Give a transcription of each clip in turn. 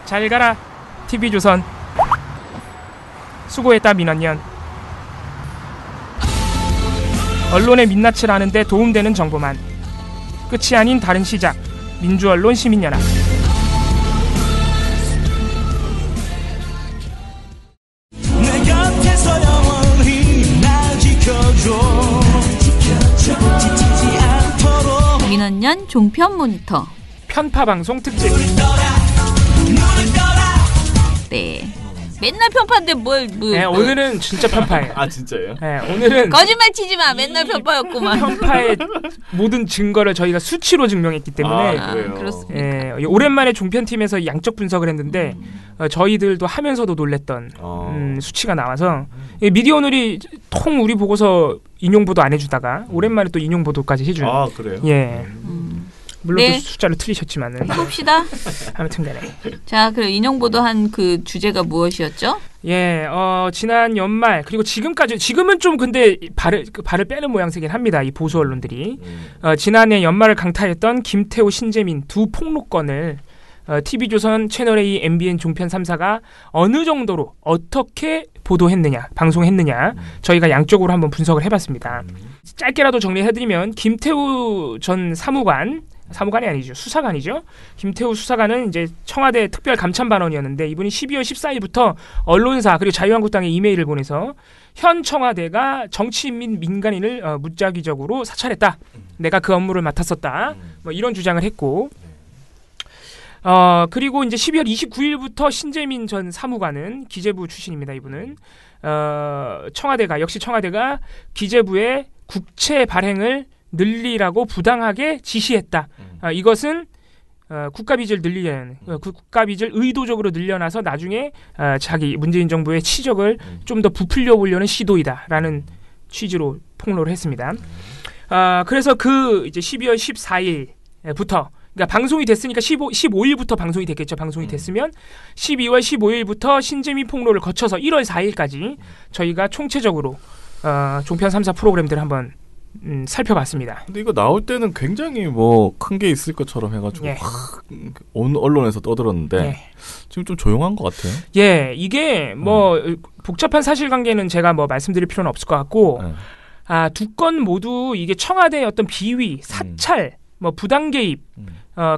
잘 가라 TV조선. 수고했다 민원연. 언론의 민낯을 아는데 도움되는 정보만. 끝이 아닌 다른 시작. 민주언론 시민연합. 민원연 종편 모니터 편파 방송 특집. 네. 맨날 편파인데 네, 오늘은 진짜 편파예요. 아 진짜예요? 네, 오늘은 거짓말 치지 마. 맨날 편파였구만. 편파의 모든 증거를 저희가 수치로 증명했기 때문에. 그렇습니까? 예, 오랜만에 종편팀에서 양적 분석을 했는데 저희들도 하면서도 놀랬던 수치가 나와서 미디어 오늘이 통 우리 보고서 인용 보도 안 해주다가 오랜만에 또 인용 보도까지 해준. 아 그래요? 예. 물론 네. 또 숫자를 틀리셨지만은. 봅시다. 아무튼간에. 자, 그럼 인용 보도한 그 주제가 무엇이었죠? 예, 지난 연말 그리고 지금은 좀 근데 발을 빼는 모양새긴 합니다. 이 보수 언론들이 지난해 연말을 강타했던 김태우, 신재민 두 폭로건을 TV조선, 채널A, MBN 종편 3사가 어느 정도로 어떻게 보도했느냐, 방송했느냐 저희가 양쪽으로 한번 분석을 해봤습니다. 짧게라도 정리해드리면 김태우 전 사무관이 아니죠. 수사관이죠. 김태우 수사관은 이제 청와대 특별 감참 반원이었는데 이분이 12월 14일부터 언론사 그리고 자유한국당에 이메일을 보내서 현 청와대가 정치인 및 민간인을 무작위적으로 사찰했다. 내가 그 업무를 맡았었다. 뭐 이런 주장을 했고 그리고 이제 12월 29일부터 신재민 전 사무관은 기재부 출신입니다. 이분은 청와대가 기재부의 국채 발행을 늘리라고 부당하게 지시했다. 이것은 국가빚을 늘리려는 국가빚을 의도적으로 늘려놔서 나중에 자기 문재인 정부의 치적을 좀 더 부풀려 보려는 시도이다라는 취지로 폭로를 했습니다. 그래서 그 이제 12월 14일부터 그러니까 방송이 됐으니까 15일부터 방송이 됐겠죠. 방송이 됐으면 12월 15일부터 신재민 폭로를 거쳐서 1월 4일까지 저희가 총체적으로 종편 3사 프로그램들을 한번 살펴봤습니다. 근데 이거 나올 때는 굉장히 뭐 큰 게 있을 것처럼 해가지고 예. 온 언론에서 떠들었는데 예. 지금 좀 조용한 것 같아요. 예, 이게 뭐 복잡한 사실관계는 제가 뭐 말씀드릴 필요는 없을 것 같고 두 건 모두 이게 청와대의 어떤 비위, 사찰, 뭐 부당 개입,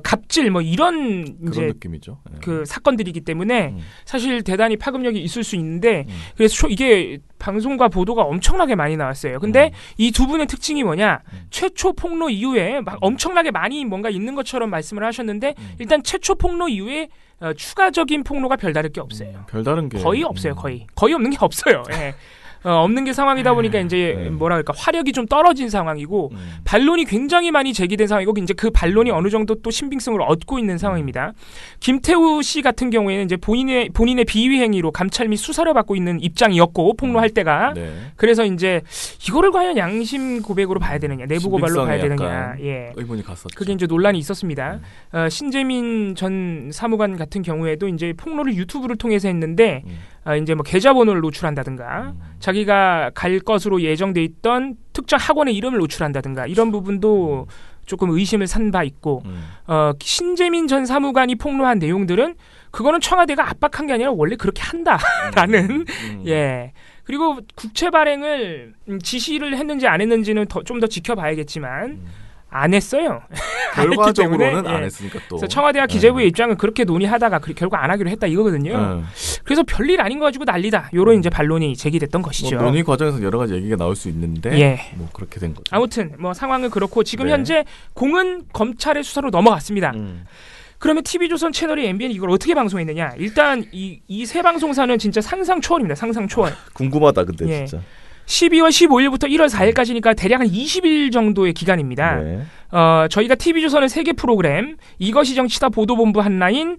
갑질 뭐 이런 이제 느낌이죠. 예. 그 사건들이기 때문에 사실 대단히 파급력이 있을 수 있는데 그래서 이게 방송과 보도가 엄청나게 많이 나왔어요. 근데 이 두 분의 특징이 뭐냐? 최초 폭로 이후에 막 엄청나게 많이 뭔가 있는 것처럼 말씀을 하셨는데 일단 최초 폭로 이후에 추가적인 폭로가 별다를 게 없어요. 별다른 게 거의 없어요. 거의 없는 게 없어요. 예. 없는 게 상황이다 보니까 이제 뭐랄까 화력이 좀 떨어진 상황이고 반론이 굉장히 많이 제기된 상황이고 이제 그 반론이 어느 정도 또 신빙성을 얻고 있는 상황입니다. 김태우 씨 같은 경우에는 이제 본인의 비위 행위로 감찰 및 수사를 받고 있는 입장이었고 폭로할 때가 그래서 이제 이거를 과연 양심 고백으로 봐야 되느냐, 내부 고발로 봐야 되느냐, 예, 의문이 갔었죠. 그게 이제 논란이 있었습니다. 신재민 전 사무관 같은 경우에도 이제 폭로를 유튜브를 통해서 했는데 이제 뭐 계좌번호를 노출한다든가 자기가 갈 것으로 예정돼 있던 특정 학원의 이름을 노출한다든가 이런 부분도 조금 의심을 산 바 있고 신재민 전 사무관이 폭로한 내용들은 그거는 청와대가 압박한 게 아니라 원래 그렇게 한다라는 예. 그리고 국채 발행을 지시를 했는지 안 했는지는 좀 더 지켜봐야겠지만 안 했어요. 결과적으로는 안 했으니까 또. 그래서 청와대와 기재부의 입장은 그렇게 논의하다가 결국 안 하기로 했다 이거거든요. 그래서 별일 아닌 거 가지고 난리다. 요런 이제 반론이 제기됐던 것이죠. 뭐 논의 과정에서 여러 가지 얘기가 나올 수 있는데 뭐 그렇게 된 거죠. 아무튼 뭐 상황은 그렇고 지금 현재 공은 검찰의 수사로 넘어갔습니다. 그러면 TV조선 채널이 MBN 이걸 어떻게 방송했느냐? 일단 이 세 방송사는 진짜 상상 초월입니다. 상상 초월. 궁금하다 근데 진짜. 12월 15일부터 1월 4일까지니까 대략 한 20일 정도의 기간입니다. 저희가 TV조선은 3개 프로그램 이것이 정치다 보도본부 한라인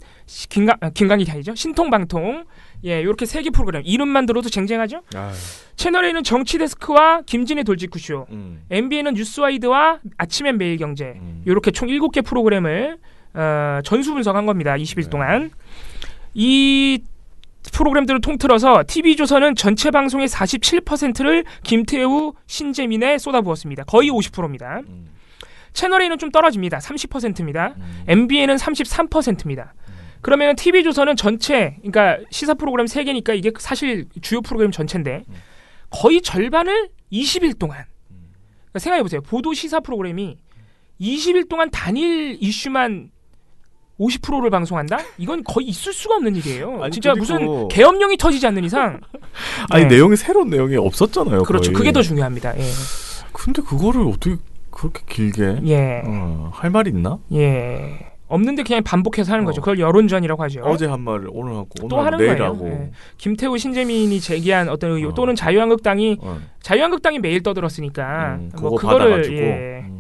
김강기 아니죠? 신통방통 이렇게 3개 프로그램 이름만 들어도 쟁쟁하죠? 채널A는 정치데스크와 김진의 돌직구쇼 MBN은 뉴스와이드와 아침엔 매일경제 이렇게 총 7개 프로그램을 전수 분석한 겁니다. 20일 동안. 이 프로그램들을 통틀어서 TV조선은 전체 방송의 47%를 김태우, 신재민에 쏟아부었습니다. 거의 50%입니다. 채널A는 좀 떨어집니다. 30%입니다. MBN은 33%입니다. 그러면 TV조선은 전체, 그러니까 시사 프로그램 3개니까 이게 사실 주요 프로그램 전체인데 거의 절반을 20일 동안 그러니까 생각해보세요. 보도 시사 프로그램이 20일 동안 단일 이슈만 50%를 방송한다? 이건 거의 있을 수가 없는 일이에요. 아니, 진짜 무슨 계엄령이 터지지 않는 이상. 아니 내용이 새로운 내용이 없었잖아요. 그렇죠. 거의. 그게 더 중요합니다. 예. 근데 그거를 어떻게 그렇게 길게? 예. 할 말이 있나? 예. 없는데 그냥 반복해서 하는 거죠. 그걸 여론전이라고 하죠. 어제 한 말을 오늘 하고 또 하는 내일 거예요. 하고. 예. 김태우 신재민이 제기한 어떤 의혹 또는 자유한국당이 매일 떠들었으니까 뭐 그거를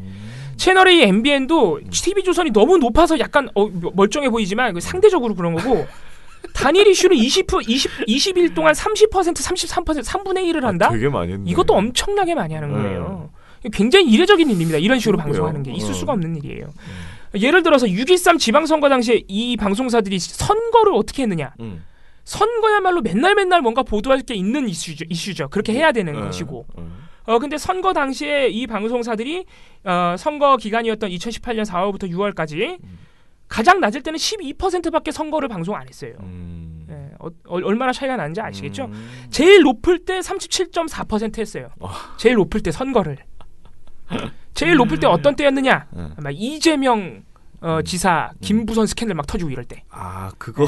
채널 A, MBN도 TV조선이 너무 높아서 약간 멀쩡해 보이지만 상대적으로 그런 거고 단일 이슈를 20일 동안 30%, 33%, 3분의 1을 한다? 되게 많이 했네. 이것도 엄청나게 많이 하는 거예요. 굉장히 이례적인 일입니다. 이런 식으로 방송하는 게 있을 수가 없는 일이에요. 예를 들어서 6.13 지방선거 당시에 이 방송사들이 선거를 어떻게 했느냐. 선거야말로 맨날 뭔가 보도할 게 있는 이슈죠. 그렇게 해야 되는 것이고. 근데 선거 당시에 이 방송사들이 선거 기간이었던 2018년 4월부터 6월까지 가장 낮을 때는 12%밖에 선거를 방송 안 했어요. 예, 얼마나 차이가 나는지 아시겠죠? 제일 높을 때 37.4% 했어요. 제일 높을 때 선거를. 제일 높을 때 어떤 때였느냐? 아마 이재명 지사 김부선 스캔들 막 터지고 이럴 때. 그거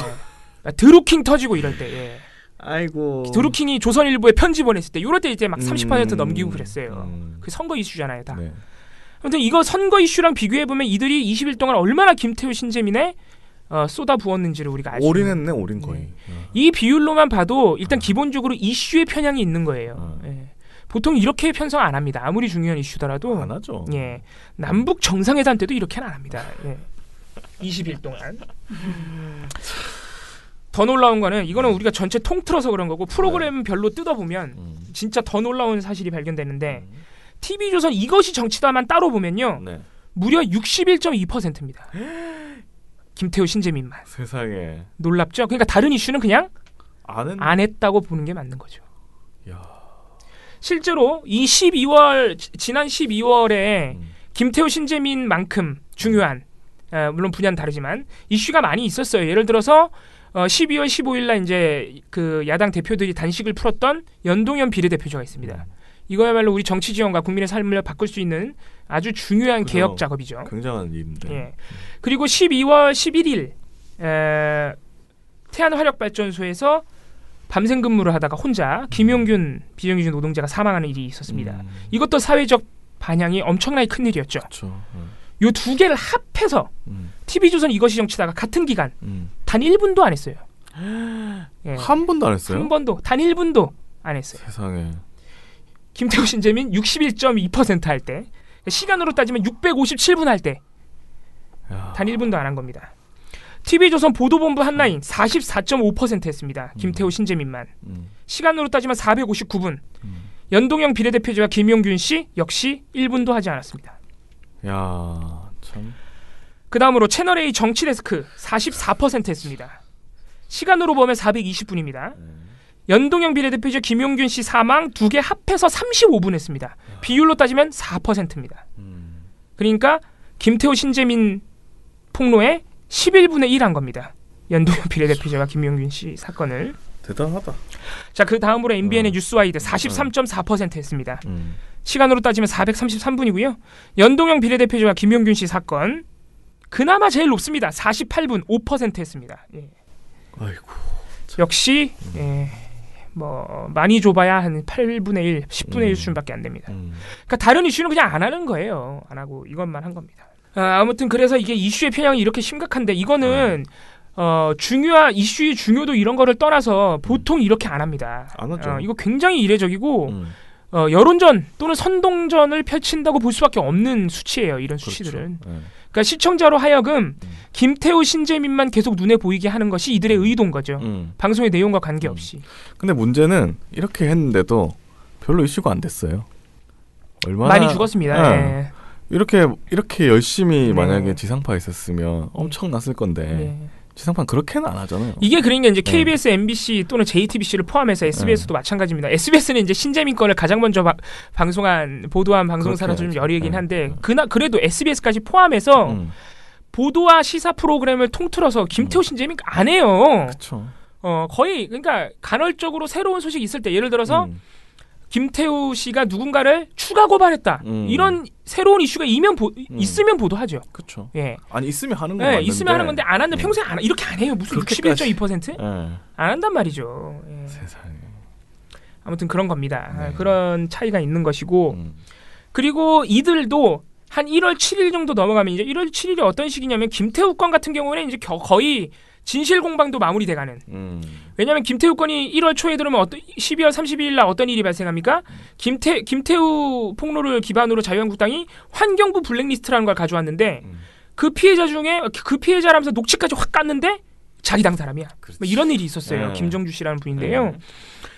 드루킹 터지고 이럴 때. 예. 아이고. 드루킹이 조선일보에 편지 보냈을 때 이럴 때 이제 막 30% 넘기고 그랬어요. 그 선거 이슈잖아요, 다. 네. 아무튼 이거 선거 이슈랑 비교해 보면 이들이 20일 동안 얼마나 김태우 신재민에 쏟아 부었는지를 우리가 알 수 있는. 올인했네, 올인 거의. 네. 이 비율로만 봐도 일단 기본적으로 이슈의 편향이 있는 거예요. 예. 보통 이렇게 편성 안 합니다. 아무리 중요한 이슈더라도. 안 하죠. 예. 남북 정상회담 때도 이렇게는 안 합니다. 예. 20일 동안. 더 놀라운 거는 이거는 우리가 전체 통틀어서 그런 거고 프로그램별로 뜯어보면 진짜 더 놀라운 사실이 발견되는데 TV조선 이것이 정치다만 따로 보면요. 무려 61.2%입니다. 김태우 신재민만. 세상에. 놀랍죠? 그러니까 다른 이슈는 그냥 안 했다고 보는 게 맞는 거죠. 야. 실제로 이 지난 12월에 김태우 신재민만큼 중요한 물론 분야는 다르지만 이슈가 많이 있었어요. 예를 들어서 12월 15일 날 이제 그 야당 대표들이 단식을 풀었던 연동형 비례대표제가 있습니다. 이거야말로 우리 정치 지원과 국민의 삶을 바꿀 수 있는 아주 중요한 개혁 작업이죠. 굉장한 일인데. 예. 그리고 12월 11일 태안화력발전소에서 밤샘 근무를 하다가 혼자 김용균 비정규직 노동자가 사망하는 일이 있었습니다. 이것도 사회적 반향이 엄청나게 큰 일이었죠. 요 두 개를 합해서 TV조선 이것이 정치다가 같은 기간 단 1분도 안 했어요. 예. 한 번도 안 했어요? 한 번도 단 1분도 안 했어요. 세상에. 김태우 신재민 61.2% 할 때 시간으로 따지면 657분 할 때 단 1분도 안 한 겁니다. TV조선 보도본부 한라인 44.5% 했습니다. 김태우 신재민만. 시간으로 따지면 459분. 연동형 비례대표제와 김용균 씨 역시 1분도 하지 않았습니다. 야, 참. 그 다음으로 채널A 정치데스크 44% 했습니다. 시간으로 보면 420분입니다. 연동형 비례대표제 김용균 씨 사망 두 개 합해서 35분 했습니다. 비율로 따지면 4%입니다. 그러니까 김태우 신재민 폭로에 11분의 1 한 겁니다. 연동형 비례대표제와 김용균 씨 사건을. 대단하다. 자, 그 다음으로 MBN의 뉴스와이드 43.4% 했습니다. 시간으로 따지면 433분이고요. 연동형 비례대표제와 김용균 씨 사건 그나마 제일 높습니다. 48분 5% 했습니다. 예. 아이고. 역시 뭐 많이 좁아야 한 8분의 1, 10분의 1 수준밖에 안 됩니다. 그러니까 다른 이슈는 그냥 안 하는 거예요. 안 하고 이것만 한 겁니다. 아무튼 그래서 이게 이슈의 편향이 이렇게 심각한데 이거는 중요한 이슈의 중요도 이런 거를 떠나서 보통 이렇게 안 합니다. 안 하죠. 이거 굉장히 이례적이고 여론전 또는 선동전을 펼친다고 볼 수밖에 없는 수치예요. 이런 수치들은. 그렇죠. 그러니까 시청자로 하여금 김태우 신재민만 계속 눈에 보이게 하는 것이 이들의 의도인 거죠. 방송의 내용과 관계없이. 근데 문제는 이렇게 했는데도 별로 이슈가 안 됐어요. 얼마나 많이 죽었습니다. 네. 이렇게 열심히 만약에 지상파 있었으면 엄청났을 건데 지상파는 그렇게는 안 하잖아요. 이게 그러니까 이제 KBS, MBC 또는 JTBC를 포함해서 SBS도 마찬가지입니다. SBS는 이제 신재민 건을 가장 먼저 보도한 방송사라서 좀 여리긴 한데 그래도 SBS까지 포함해서 보도와 시사 프로그램을 통틀어서 김태호 신재민 안 해요. 그렇죠. 거의 그러니까 간헐적으로 새로운 소식이 있을 때 예를 들어서 김태우 씨가 누군가를 추가 고발했다. 이런 새로운 이슈가 있으면 보도하죠. 그렇죠. 예. 아니 있으면 하는 거 네, 맞는데. 있으면 하는 건데 안 하는데 평소에 이렇게 안 해요. 무슨 61.2%? 안 한단 말이죠. 예. 세상에. 아무튼 그런 겁니다. 네. 그런 차이가 있는 것이고 그리고 이들도 한 1월 7일 정도 넘어가면 이제 1월 7일이 어떤 시기냐면 김태우 건 같은 경우에는 이제 거의 진실 공방도 마무리돼가는. 왜냐하면 김태우 건이 1월 초에 들으면 12월 30일 날 어떤 일이 발생합니까? 김태우 폭로를 기반으로 자유한국당이 환경부 블랙리스트라는 걸 가져왔는데 그 피해자 중에 그 피해자라면서 녹취까지 확 깠는데 자기 당 사람이야. 뭐 이런 일이 있었어요. 김정주 씨라는 분인데요.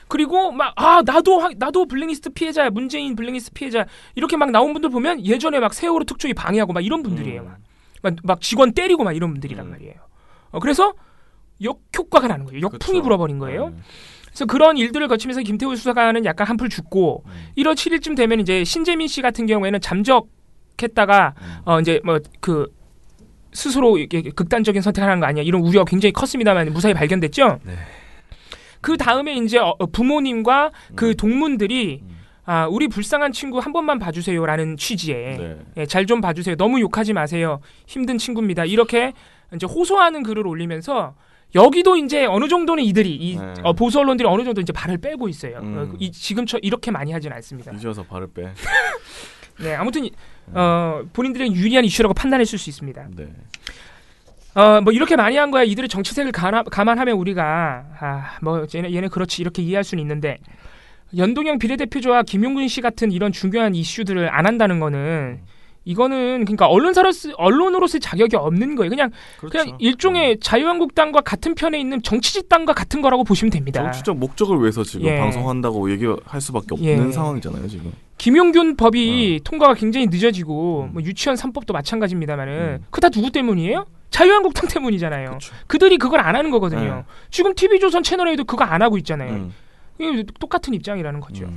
그리고 막 나도 블랙리스트 피해자야. 문재인 블랙리스트 피해자. 이렇게 막 나온 분들 보면 예전에 막 세월호 특조위 방해하고 막 이런 분들이에요. 막 직원 때리고 막 이런 분들이란 말이에요. 그래서 역효과가 나는 거예요. 역풍이 그렇죠. 불어버린 거예요. 그래서 그런 일들을 거치면서 김태우 수사관은 약간 한풀 죽고 1월 7일쯤 되면 이제 신재민 씨 같은 경우에는 잠적했다가 이제 뭐 그 스스로 이렇게 극단적인 선택을 하는 거 아니야 이런 우려가 굉장히 컸습니다만 무사히 발견됐죠. 네. 그 다음에 이제 부모님과 그 동문들이 우리 불쌍한 친구 한 번만 봐주세요라는 취지에 네. 예, 잘 좀 봐주세요. 너무 욕하지 마세요. 힘든 친구입니다. 이렇게 이제 호소하는 글을 올리면서 여기도 이제 어느 정도는 이들이 보수 언론들이 어느 정도 이제 발을 빼고 있어요. 지금처럼 이렇게 많이 하진 않습니다. 잊어서 발을 빼. 네, 아무튼 본인들의 유리한 이슈라고 판단했을 수 있습니다. 네. 뭐 이렇게 많이 한 거야. 이들의 정치색을 감안하면 우리가 뭐 얘네 그렇지 이렇게 이해할 수는 있는데 연동형 비례대표자와 김용근 씨 같은 이런 중요한 이슈들을 안 한다는 거는 이거는 그러니까 언론으로서의 자격이 없는 거예요. 그냥 일종의 자유한국당과 같은 편에 있는 정치집단과 같은 거라고 보시면 됩니다. 정치적 목적을 위해서 지금 방송한다고 얘기할 수밖에 없는 상황이잖아요, 지금. 김용균 법이 통과가 굉장히 늦어지고 뭐 유치원 3법도 마찬가지입니다만은 그 다 누구 때문이에요? 자유한국당 때문이잖아요. 그쵸. 그들이 그걸 안 하는 거거든요. 지금 TV조선 채널에도 그거 안 하고 있잖아요. 이게 똑같은 입장이라는 거죠.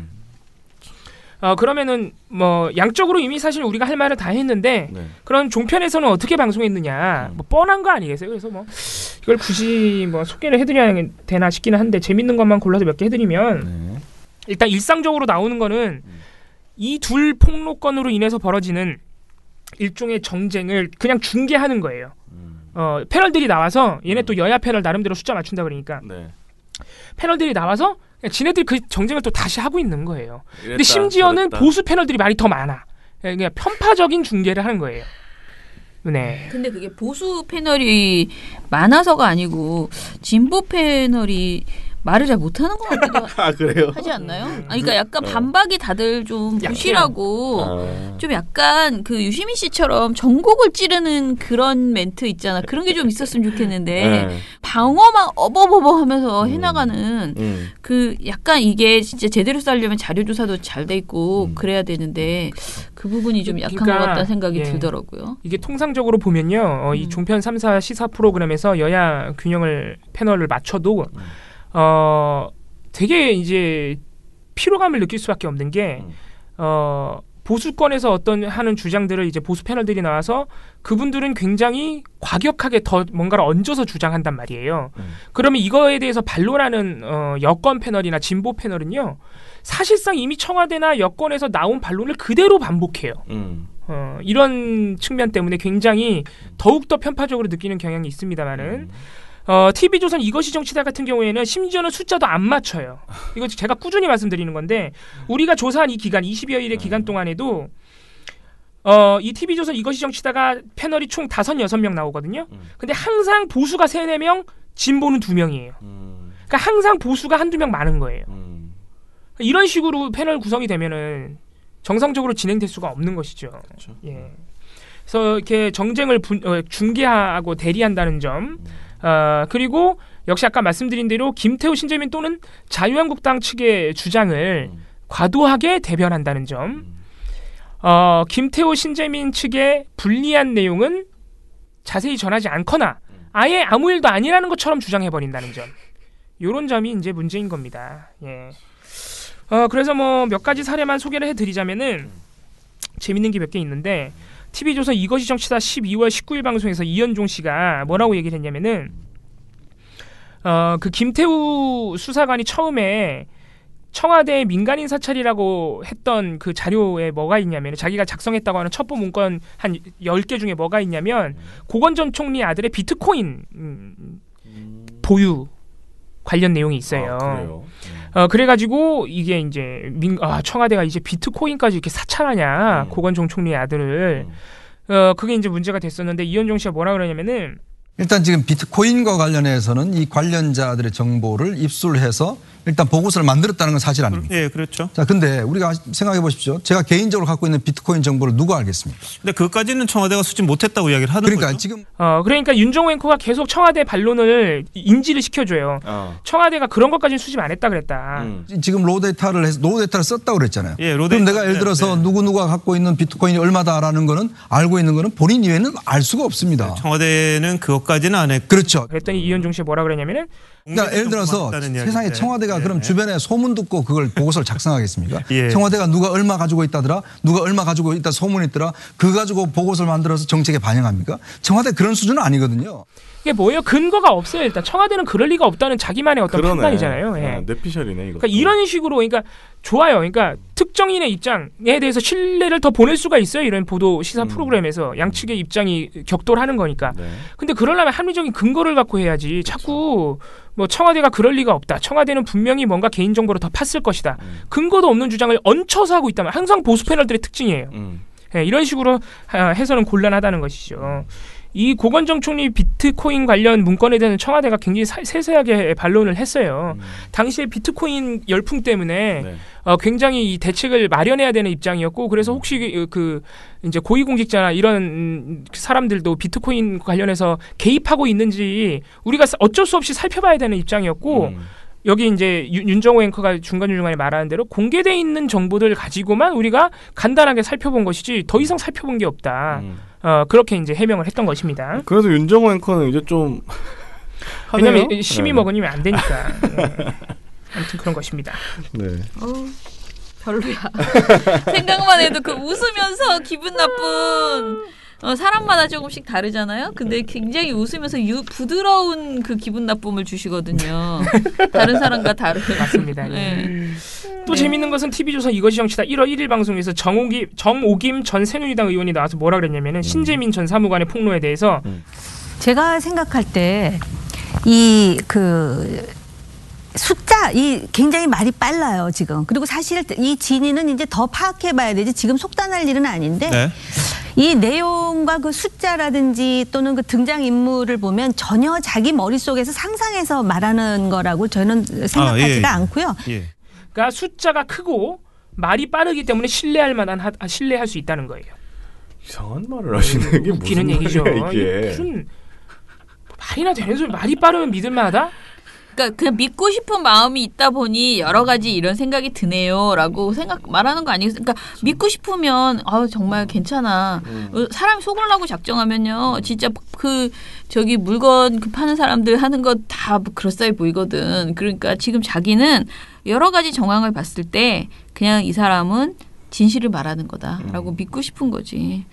그러면은 뭐 양쪽으로 이미 사실 우리가 할 말을 다 했는데 그런 종편에서는 어떻게 방송했느냐 뭐 뻔한 거 아니겠어요? 그래서 뭐 이걸 굳이 뭐 소개를 해드려야 되나 싶기는 한데 재밌는 것만 골라서 몇 개 해드리면 일단 일상적으로 나오는 거는 이 둘 폭로건으로 인해서 벌어지는 일종의 정쟁을 그냥 중계하는 거예요. 패널들이 나와서 얘네 또 여야 패널 나름대로 숫자 맞춘다 그러니까 패널들이 나와서 지네들이 그 정쟁을 또 다시 하고 있는 거예요. 근데 심지어는 보수 패널들이 말이 더 많아. 그냥 편파적인 중계를 하는 거예요. 네. 근데 그게 보수 패널이 많아서가 아니고 진보 패널이 말을 잘 못하는 것 같기도 그래요? 하지 않나요? 그러니까 약간 반박이 다들 좀 부실하고 좀 약간 그 유시민 씨처럼 전곡을 찌르는 그런 멘트 있잖아. 그런 게 좀 있었으면 좋겠는데 방어만 어버버버 하면서 해나가는 그 약간 이게 진짜 제대로 싸려면 자료조사도 잘 돼 있고 그래야 되는데 그 부분이 좀 약한 것 같다는 생각이 들더라고요. 이게 통상적으로 보면요. 이 종편 3사 시사 프로그램에서 여야 균형을 패널을 맞춰도 되게 이제 피로감을 느낄 수밖에 없는 게 보수권에서 어떤 하는 주장들을 이제 보수 패널들이 나와서 그분들은 굉장히 과격하게 더 뭔가를 얹어서 주장한단 말이에요. 그러면 이거에 대해서 반론하는 여권 패널이나 진보 패널은요. 사실상 이미 청와대나 여권에서 나온 반론을 그대로 반복해요. 이런 측면 때문에 굉장히 더욱더 편파적으로 느끼는 경향이 있습니다만은 TV조선 이것이 정치다 같은 경우에는 심지어는 숫자도 안 맞춰요. 이거 제가 꾸준히 말씀드리는 건데 우리가 조사한 이 기간 20여 일의 기간 동안에도 이 TV조선 이것이 정치다가 패널이 총 5-6명 나오거든요. 근데 항상 보수가 3-4명, 진보는 2명이에요. 그러니까 항상 보수가 1-2명 많은 거예요. 이런 식으로 패널 구성이 되면은 정상적으로 진행될 수가 없는 것이죠. 그렇죠. 예. 그래서 이렇게 정쟁을 중계하고 대리한다는 점 그리고 역시 아까 말씀드린 대로 김태우 신재민 또는 자유한국당 측의 주장을 과도하게 대변한다는 점 김태우 신재민 측의 불리한 내용은 자세히 전하지 않거나 아예 아무 일도 아니라는 것처럼 주장해버린다는 점 이런 점이 이제 문제인 겁니다. 예. 그래서 뭐 몇 가지 사례만 소개를 해드리자면은 재밌는 게 몇 개 있는데 TV조선 이것이 정치다 12월 19일 방송에서 이현종 씨가 뭐라고 얘기를 했냐면은 그 김태우 수사관이 처음에 청와대 민간인 사찰이라고 했던 그 자료에 뭐가 있냐면 자기가 작성했다고 하는 첩보 문건 한 10개 중에 뭐가 있냐면 고건 전 총리 아들의 비트코인 보유 관련 내용이 있어요. 그래요? 그래가지고 이게 이제 청와대가 이제 비트코인까지 이렇게 사찰하냐 고건 전 총리의 아들을 그게 이제 문제가 됐었는데 이현종 씨가 뭐라 그러냐면은 일단 지금 비트코인과 관련해서는 이 관련자들의 정보를 입수해서 일단 보고서를 만들었다는 건 사실 아닙니까? 예, 그렇죠. 자, 근데 우리가 생각해 보십시오. 제가 개인적으로 갖고 있는 비트코인 정보를 누가 알겠습니까? 근데 그것까지는 청와대가 수집 못했다고 이야기를 하는 그러니까 거죠. 지금 그러니까 윤정호 앵커가 계속 청와대 반론을 인지를 시켜줘요. 청와대가 그런 것까지는 수집 안 했다 그랬다. 지금 로데이터를 썼다고 그랬잖아요. 예, 그럼 내가 예를 들어서 누구누가 갖고 있는 비트코인이 얼마다라는 거는 알고 있는 거는 본인 이외에는 알 수가 없습니다. 청와대는 그것까지는 안 했고. 그렇죠. 그랬더니 이현종 씨가 뭐라 그러냐면은 그러니까 예를 들어서 세상에 청와대가 그럼 주변에 소문 듣고 그걸 보고서를 작성하겠습니까? 예. 청와대가 누가 얼마 가지고 있다더라, 누가 얼마 가지고 있다 소문이 있더라, 그거 가지고 보고서를 만들어서 정책에 반영합니까? 청와대 그런 수준은 아니거든요. 이게 뭐예요? 근거가 없어요. 일단 청와대는 그럴 리가 없다는 자기만의 어떤 판단이잖아요. 예. 뇌피셜이네 이거. 그러니까 이런 식으로 그러니까 좋아요. 그러니까 특정인의 입장에 대해서 신뢰를 더 보낼 수가 있어요. 이런 보도 시사 프로그램에서 양측의 입장이 격돌하는 거니까. 네. 근데 그러려면 합리적인 근거를 갖고 해야지. 자꾸 뭐 청와대가 그럴 리가 없다. 청와대는 분명히 뭔가 개인정보를 더 팠을 것이다. 근거도 없는 주장을 얹혀서 하고 있다면 항상 보수 패널들의 특징이에요. 예, 이런 식으로 해서는 곤란하다는 것이죠. 이 고건정 총리 비트코인 관련 문건에 대한 청와대가 굉장히 세세하게 반론을 했어요. 당시에 비트코인 열풍 때문에 네. 굉장히 이 대책을 마련해야 되는 입장이었고 그래서 혹시 그 이제 고위공직자나 이런 사람들도 비트코인 관련해서 개입하고 있는지 우리가 어쩔 수 없이 살펴봐야 되는 입장이었고 여기 이제 윤정호 앵커가 중간중간에 말하는 대로 공개돼 있는 정보들 가지고만 우리가 간단하게 살펴본 것이지 더 이상 살펴본 게 없다. 그렇게 이제 해명을 했던 것입니다. 그래서 윤정호 앵커는 이제 좀 왜냐면 심히 먹으면 안 되니까. 아무튼 그런 것입니다. 네. 별로야. 생각만 해도 그 웃으면서 기분 나쁜 사람마다 조금씩 다르잖아요. 근데 굉장히 웃으면서 부드러운 그 기분 나쁨을 주시거든요. 다른 사람과 다르게. 맞습니다. 네. 또 재밌는 것은 TV조선 이것이 정치다 1월 1일 방송에서 정오김 전 새누리당 의원이 나와서 뭐라 그랬냐면은 신재민 전 사무관의 폭로에 대해서 제가 생각할 때 이 숫자 굉장히 말이 빨라요 지금. 그리고 사실 이 진위는 이제 더 파악해봐야 되지 지금 속단할 일은 아닌데 네. 이 내용과 그 숫자라든지 또는 그 등장 인물을 보면 전혀 자기 머릿속에서 상상해서 말하는 거라고 저는 생각하지가 않고요. 예. 그러니까 숫자가 크고 말이 빠르기 때문에 신뢰할 수 있다는 거예요. 이상한 말을 하시는 게 웃기는 무슨 얘기죠. 말이야, 이게. 무슨 말이나 되는 소리 말이 빠르면 믿을만하다? 그러니까 그냥 믿고 싶은 마음이 있다 보니 여러 가지 이런 생각이 드네요라고 말하는 거 아니겠어요? 그러니까 믿고 싶으면 정말 괜찮아. 사람이 속으려고 작정하면요, 진짜 저기 물건 파는 사람들 하는 거 다 그럴싸해 보이거든. 그러니까 지금 자기는 여러 가지 정황을 봤을 때 그냥 이 사람은 진실을 말하는 거다라고 믿고 싶은 거지.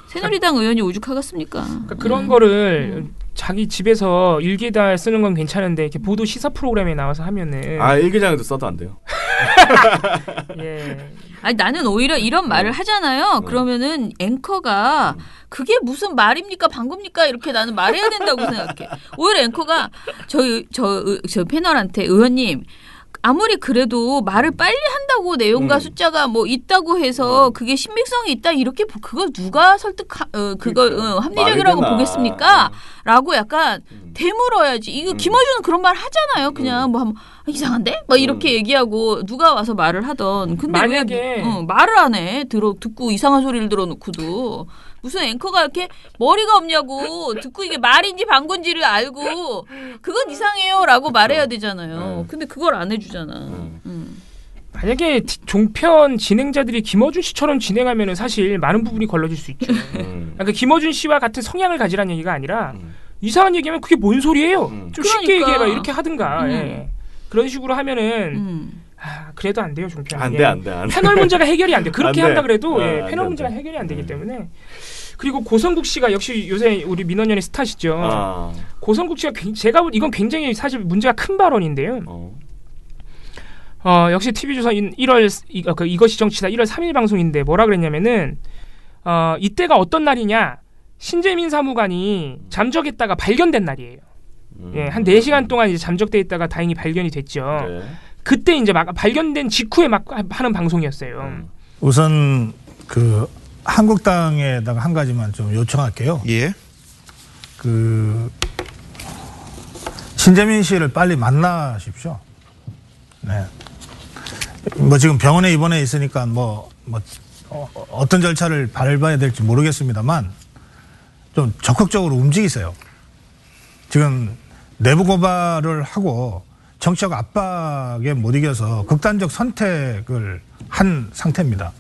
새누리당 의원이 오죽하겠습니까? 그러니까 그런 거를 자기 집에서 일기에다 쓰는 건 괜찮은데 이렇게 보도 시사 프로그램에 나와서 하면은 일기장에도 써도 안 돼요. 예. 아니 나는 오히려 이런 말을 하잖아요. 그러면은 앵커가 그게 무슨 말입니까 방금입니까 이렇게 나는 말해야 된다고 생각해. 오히려 앵커가 저 패널한테 의원님 아무리 그래도 말을 빨리 한다고 내용과 숫자가 뭐 있다고 해서 그게 신빙성이 있다 이렇게 그걸 누가 합리적이라고 보겠습니까? 라고 약간 되물어야지. 이거 김어준은 그런 말 하잖아요. 그냥 뭐 이상한데? 막 이렇게 얘기하고 누가 와서 말을 하던. 근데 만약에 왜 말을 안 해? 듣고 이상한 소리를 들어놓고도. 무슨 앵커가 이렇게 머리가 없냐고 듣고 이게 말인지 방구인지를 알고 그건 이상해요라고 말해야 되잖아요. 근데 그걸 안 해주잖아. 만약에 종편 진행자들이 김어준 씨처럼 진행하면은 사실 많은 부분이 걸러질 수 있죠. 그러니까 김어준 씨와 같은 성향을 가지라는 얘기가 아니라 이상한 얘기하면 그게 뭔 소리예요? 좀 쉽게 얘기해봐 이렇게 하든가. 예. 그런 식으로 하면은 그래도 안 돼요 종편. 안 돼. 패널 문제가 해결이 안 돼. 그렇게 안 돼. 한다 그래도 안 패널 돼. 문제가 해결이 안 되기 때문에 그리고 고성국 씨가 역시 요새 우리 민원연의 스타시죠. 고성국 씨가 이건 굉장히 사실 문제가 큰 발언인데요. 역시 TV조선 1월 이것이 정치다 1월 3일 방송인데 뭐라 그랬냐면은 이때가 어떤 날이냐. 신재민 사무관이 잠적했다가 발견된 날이에요. 예, 한 4시간 동안 이제 잠적돼 있다가 다행히 발견이 됐죠. 네. 그때 이제 막 발견된 직후에 막 하는 방송이었어요. 우선 그 한국당에다가 한 가지만 좀 요청할게요. 예. 그 신재민 씨를 빨리 만나십시오. 네. 뭐 지금 병원에 입원해 있으니까 어떤 절차를 밟아야 될지 모르겠습니다만 좀 적극적으로 움직이세요. 지금 내부 고발을 하고 정치적 압박에 못 이겨서 극단적 선택을 한 상태입니다.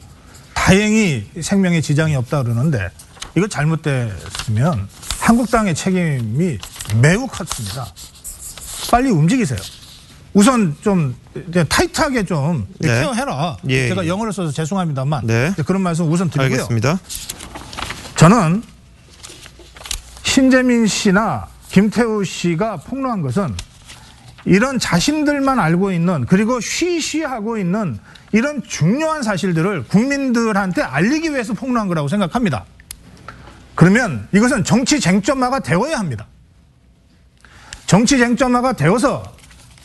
다행히 생명에 지장이 없다 그러는데 이거 잘못됐으면 한국당의 책임이 매우 컸습니다. 빨리 움직이세요. 우선 좀 타이트하게 좀 네. 케어해라. 예. 제가 영어를 써서 죄송합니다만 네. 그런 말씀 우선 드리고요. 알겠습니다. 저는 신재민 씨나 김태우 씨가 폭로한 것은 이런 자신들만 알고 있는 그리고 쉬쉬하고 있는 이런 중요한 사실들을 국민들한테 알리기 위해서 폭로한 거라고 생각합니다. 그러면 이것은 정치 쟁점화가 되어야 합니다. 정치 쟁점화가 되어서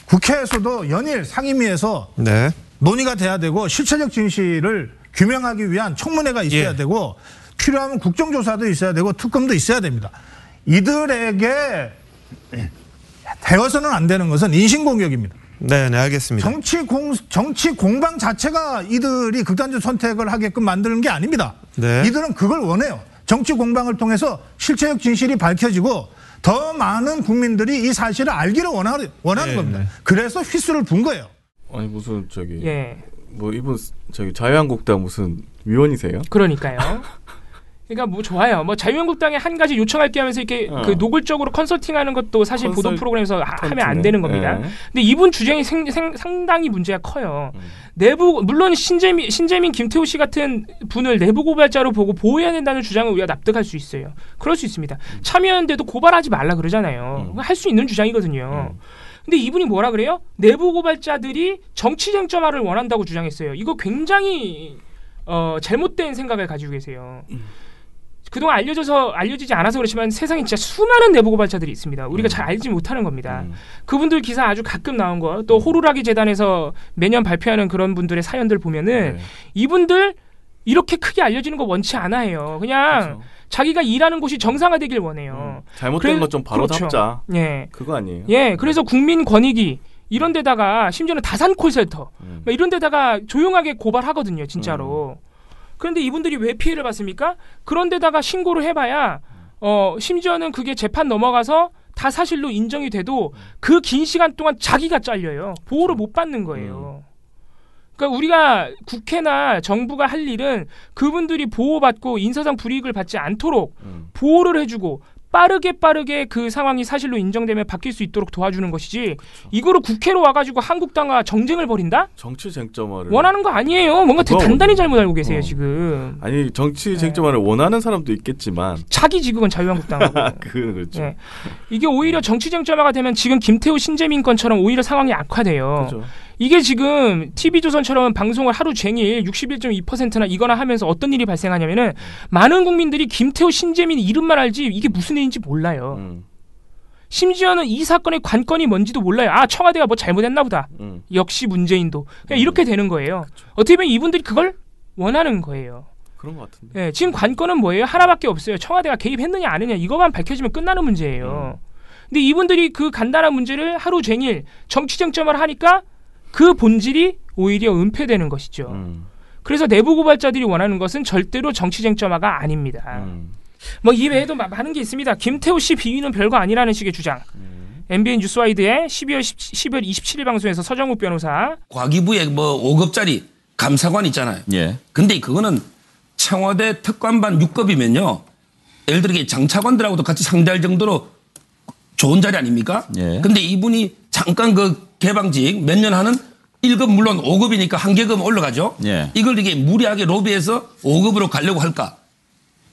국회에서도 연일 상임위에서 네. 논의가 돼야 되고 실체적 진실을 규명하기 위한 청문회가 있어야 예. 되고 필요하면 국정조사도 있어야 되고 특검도 있어야 됩니다. 이들에게 되어서는 안 되는 것은 인신공격입니다. 네, 알겠습니다. 정치 공방 자체가 이들이 극단적 선택을 하게끔 만드는 게 아닙니다. 네. 이들은 그걸 원해요. 정치 공방을 통해서 실체적 진실이 밝혀지고 더 많은 국민들이 이 사실을 알기를 원하는 네, 겁니다. 네. 그래서 휘슬을 분 거예요. 아니 무슨 예. 뭐 이분 자유한국당 무슨 위원이세요? 그러니까요. 그러니까 뭐 좋아요. 뭐 자유한국당에 한 가지 요청할 게 하면서 이렇게 그 노골적으로 컨설팅하는 것도 사실 보도 프로그램에서 하면 안 되는 겁니다. 근데 이분 주장이 상당히 문제가 커요. 물론 신재민, 김태우 씨 같은 분을 내부 고발자로 보고 보호해야 된다는 주장을 우리가 납득할 수 있어요. 그럴 수 있습니다. 참여연대도 고발하지 말라 그러잖아요. 할 수 있는 주장이거든요. 근데 이분이 뭐라 그래요? 내부 고발자들이 정치 쟁점화를 원한다고 주장했어요. 이거 굉장히 잘못된 생각을 가지고 계세요. 그동안 알려지지 않아서 그렇지만 세상에 진짜 수많은 내부 고발자들이 있습니다. 우리가 잘 알지 못하는 겁니다. 그분들 기사 아주 가끔 나온 거, 또 호루라기 재단에서 매년 발표하는 그런 분들의 사연들 보면은 이분들 이렇게 크게 알려지는 거 원치 않아 해요. 그냥 그렇죠. 자기가 일하는 곳이 정상화되길 원해요. 잘못된 것 좀 바로 그렇죠. 잡자. 예. 그거 아니에요? 예. 그래서 국민권익위 이런 데다가 심지어는 다산 콜센터 이런 데다가 조용하게 고발하거든요. 진짜로. 그런데 이분들이 왜 피해를 받습니까? 그런 데다가 신고를 해봐야 심지어는 그게 재판 넘어가서 다 사실로 인정이 돼도 그 긴 시간 동안 자기가 잘려요. 보호를 못 받는 거예요. 그러니까 우리가 국회나 정부가 할 일은 그분들이 보호받고 인사상 불이익을 받지 않도록 보호를 해주고 빠르게 그 상황이 사실로 인정되면 바뀔 수 있도록 도와주는 것이지 그쵸. 이거를 국회로 와가지고 한국당과 정쟁을 벌인다? 정치 쟁점화를 원하는 거 아니에요. 뭔가 단단히 잘못 알고 계세요 지금. 아니 정치 쟁점화를 원하는 사람도 있겠지만 차기 지국은 자유한국당하고 그건 그렇죠. 네. 이게 오히려 정치 쟁점화가 되면 지금 김태우 신재민 건처럼 오히려 상황이 악화돼요. 그렇죠. 이게 지금 TV조선처럼 방송을 하루 종일 61.2%나 이거나 하면서 어떤 일이 발생하냐면은 많은 국민들이 김태우 신재민 이름만 알지 이게 무슨 일인지 몰라요. 심지어는 이 사건의 관건이 뭔지도 몰라요. 아, 청와대가 뭐 잘못했나 보다. 역시 문재인도. 그냥 이렇게 되는 거예요. 그쵸. 어떻게 보면 이분들이 그걸 원하는 거예요. 그런 것 같은데. 네, 지금 관건은 뭐예요? 하나밖에 없어요. 청와대가 개입했느냐 안 했느냐 이거만 밝혀지면 끝나는 문제예요. 근데 이분들이 그 간단한 문제를 하루 종일 정치 쟁점을 하니까 그 본질이 오히려 은폐되는 것이죠. 그래서 내부 고발자들이 원하는 것은 절대로 정치 쟁점화가 아닙니다. 뭐 이외에도 많은 게 있습니다. 김태우 씨 비위는 별거 아니라는 식의 주장. MBN 뉴스와이드의 12월 27일 방송에서 서정욱 변호사. 과기부에 뭐 5급짜리 감사관 있잖아요. 예. 근데 그거는 청와대 특감반 6급이면요. 예를 들어 장차관들하고도 같이 상대할 정도로 좋은 자리 아닙니까? 예. 근데 이분이 잠깐 그 개방직 몇 년 하는 1급 물론 5급이니까 한 계급 올라가죠. 예. 이걸 이게 무리하게 로비해서 5급으로 가려고 할까?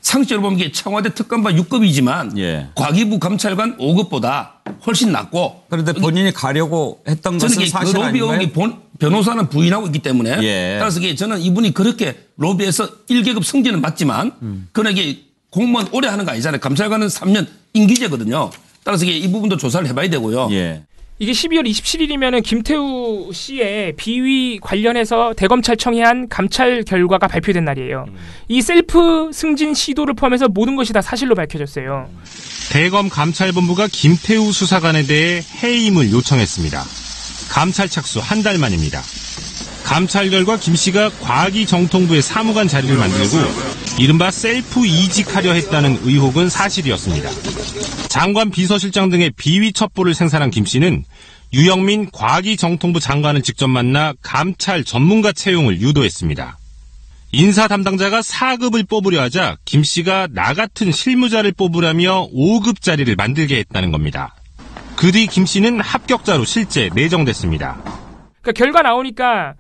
상식적으로 보면 이게 청와대 특검반 6급이지만 예. 과기부 감찰관 5급보다 훨씬 낮고. 그런데 본인이 가려고 했던 것은 사실 그 로비 의혹이 변호사는 부인하고 있기 때문에 예. 따라서 저는 이분이 그렇게 로비에서 1계급 승진은 받지만 그러나 이게 공무원 오래 하는 거 아니잖아요. 감찰관은 3년 임기제거든요. 따라서 이 부분도 조사를 해봐야 되고요. 예. 이게 12월 27일이면은 김태우 씨의 비위 관련해서 대검찰청이 한 감찰 결과가 발표된 날이에요. 이 셀프 승진 시도를 포함해서 모든 것이 다 사실로 밝혀졌어요. 대검 감찰본부가 김태우 수사관에 대해 해임을 요청했습니다. 감찰 착수 한 달 만입니다. 감찰 결과 김 씨가 과기정통부의 사무관 자리를 만들고 이른바 셀프 이직하려 했다는 의혹은 사실이었습니다. 장관 비서실장 등의 비위 첩보를 생산한 김 씨는 유영민 과기정통부 장관을 직접 만나 감찰 전문가 채용을 유도했습니다. 인사 담당자가 4급을 뽑으려 하자 김 씨가 나 같은 실무자를 뽑으라며 5급 자리를 만들게 했다는 겁니다. 그 뒤 김 씨는 합격자로 실제 내정됐습니다. 그러니까 결과 나오니까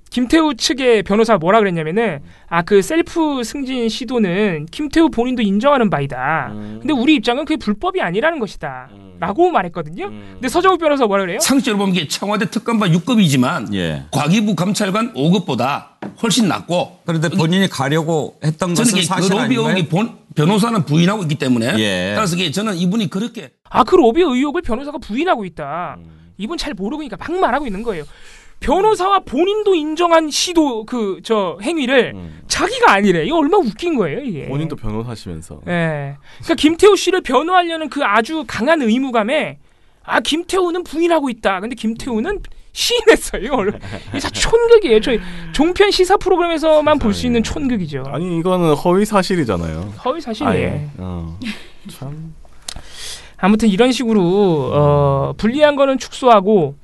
김태우 측의 변호사가 뭐라 그랬냐면은 그 셀프 승진 시도는 김태우 본인도 인정하는 바이다. 근데 우리 입장은 그게 불법이 아니라는 것이다. 라고 말했거든요. 근데 서정욱 변호사가 뭐라 그래요? 상식적으로 보면 이게 청와대 특검반 6급이지만 예. 과기부 감찰관 5급보다 훨씬 낮고. 그런데 본인이 가려고 했던 것은 사실 그 로비 의혹이 변호사는 부인하고 있기 때문에 예. 따라서 저는 이분이 그렇게 그 로비 의혹을 변호사가 부인하고 있다. 이분 잘 모르니까 막 말하고 있는 거예요. 변호사와 본인도 인정한 시도 행위를 자기가 아니래. 이거 얼마나 웃긴 거예요, 이게. 본인도 변호사시면서. 예. 그러니까 김태우 씨를 변호하려는 그 아주 강한 의무감에 김태우는 부인하고 있다. 근데 김태우는 시인했어요. 이거 다 촌극이에요. 저희 종편 시사 프로그램에서만 볼 수 있는 촌극이죠. 아니 이거는 허위 사실이잖아요. 허위 사실이에요. 참. 아무튼 이런 식으로 불리한 거는 축소하고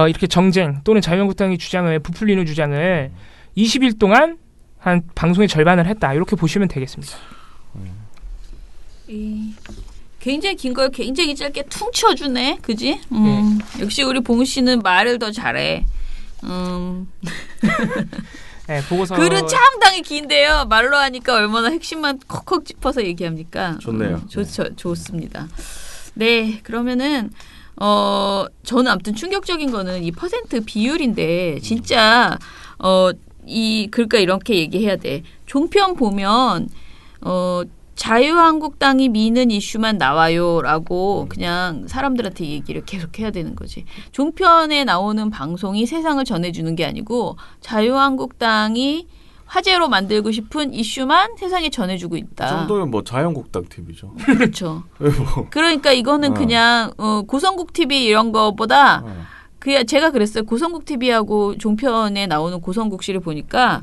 이렇게 정쟁 또는 자유한국당의 주장을 부풀리는 주장을 20일 동안 한 방송의 절반을 했다. 이렇게 보시면 되겠습니다. 굉장히 긴 걸 굉장히 짧게 퉁 쳐주네. 그지? 역시 우리 봉 씨는 말을 더 잘해. 네, 보고서 글은 상당히 긴데요. 말로 하니까 얼마나 핵심만 콕콕 짚어서 얘기합니까? 좋네요. 좋습니다. 네, 그러면은 저는 아무튼 충격적인 거는 이 퍼센트 비율인데 진짜 그러니까 이렇게 얘기해야 돼. 종편 보면 자유한국당이 미는 이슈만 나와요라고 그냥 사람들한테 얘기를 계속 해야 되는 거지. 종편에 나오는 방송이 세상을 전해주는 게 아니고 자유한국당이 화제로 만들고 싶은 이슈만 세상에 전해주고 있다. 그 정도면 뭐 자유한국당 TV죠. 그렇죠. 그러니까 이거는 그냥 고성국 TV 이런 거보다 그냥 제가 그랬어요. 고성국 TV하고 종편에 나오는 고성국 씨를 보니까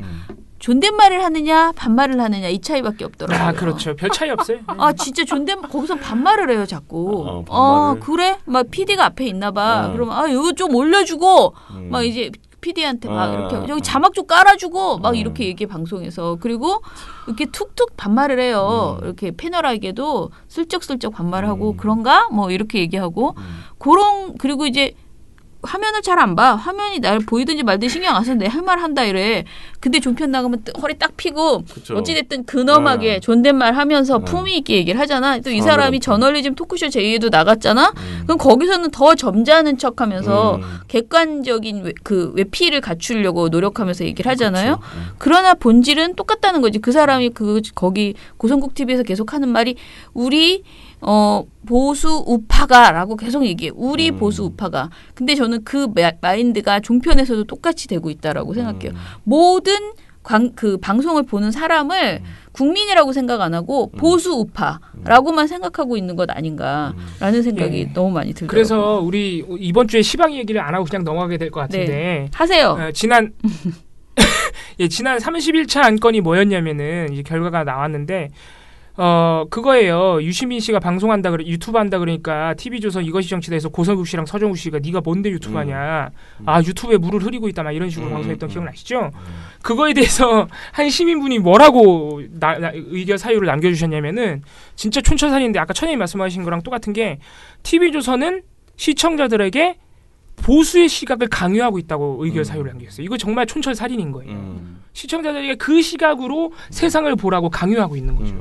존댓말을 하느냐 반말을 하느냐 이 차이밖에 없더라고요. 그렇죠. 별 차이 없어요. 진짜 거기서 반말을 해요 자꾸. 그래? 막 PD가 앞에 있나 봐. 그러면 이거 좀 올려주고 막 이제 PD한테 막 이렇게 여기 자막 좀 깔아주고 막 이렇게 얘기해 방송에서. 그리고 이렇게 툭툭 반말을 해요. 이렇게 패널에게도 슬쩍슬쩍 반말을 하고 그런가? 뭐 이렇게 얘기하고 그리고 이제 화면을 잘 안 봐. 화면이 날 보이든지 말든지 신경 안 써서 내 할 말 한다 이래. 근데 종편 나가면 허리 딱 펴고 어찌됐든 근엄하게 존댓말 하면서 품위 있게 얘기를 하잖아. 또 이 사람이 저널리즘 토크쇼 제2에도 나갔잖아. 그럼 거기서는 더 점잖은 척하면서 객관적인 그 외피를 갖추려고 노력하면서 얘기를 하잖아요. 그러나 본질은 똑같다는 거지. 그 사람이 거기 고성국 TV에서 계속 하는 말이 우리 보수 우파가라고 계속 얘기해. 우리 보수 우파가. 근데 저는 그 마인드가 종편에서도 똑같이 되고 있다라고 생각해요. 모든 그 방송을 보는 사람을 국민이라고 생각 안 하고 보수 우파라고만 생각하고 있는 것 아닌가라는 생각이 너무 많이 들더라고요. 그래서 우리 이번 주에 시방 얘기를 안 하고 그냥 넘어가게 될 것 같은데. 네. 하세요. 지난 31차 안건이 뭐였냐면은 이제 결과가 나왔는데 그거예요. 유시민 씨가 방송한다 유튜브 한다 그러니까 TV조선 이것이 정치다에서 고성국 씨랑 서정우 씨가 네가 뭔데 유튜브 하냐. 유튜브에 물을 흐리고 있다 막 이런 식으로 방송했던 기억나시죠? 그거에 대해서 한 시민분이 뭐라고 의견 사유를 남겨주셨냐면은 진짜 촌철살인인데 아까 천혜님 말씀하신 거랑 똑같은 게 TV조선은 시청자들에게 보수의 시각을 강요하고 있다고 의견 사유를 남겼어요. 이거 정말 촌철살인인 거예요. 시청자들에게 그 시각으로 세상을 보라고 강요하고 있는 거죠.